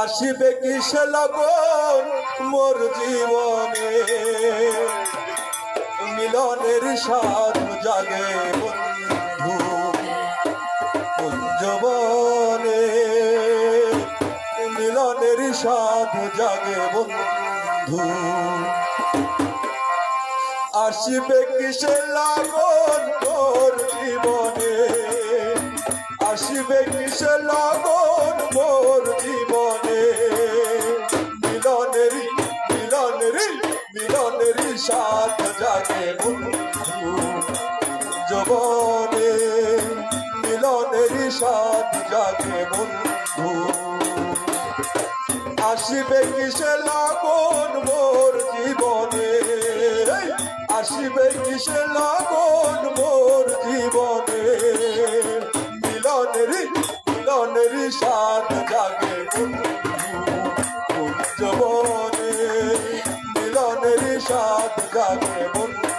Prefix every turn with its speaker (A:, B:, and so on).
A: আসিবে কিসে লগন মোর জীবনে, মিলনের স্বাদ জাগে বন্ধু কুঞ্জবনে, মিলনের স্বাদ জাগে বন্ধু। আসিবে কিসে লগন মোর জীবনে, আসিবে কিসে লগন মোর জীবনে, মিলনেরই মিলনেরই মিলনেরই স্বাদ জাগে বন্ধু যৌবনে, মিলনেরই স্বাদ জাগে বন্ধু। আসিবে কিসে লগন মোর জীবনে, আসিবে কিসে লগন মোর জীবনে, মিলনেরই মিলনেরই স্বাদ জাগে বন্ধু যৌবনে, মিলনেরই স্বাদ জাগে বন্ধু।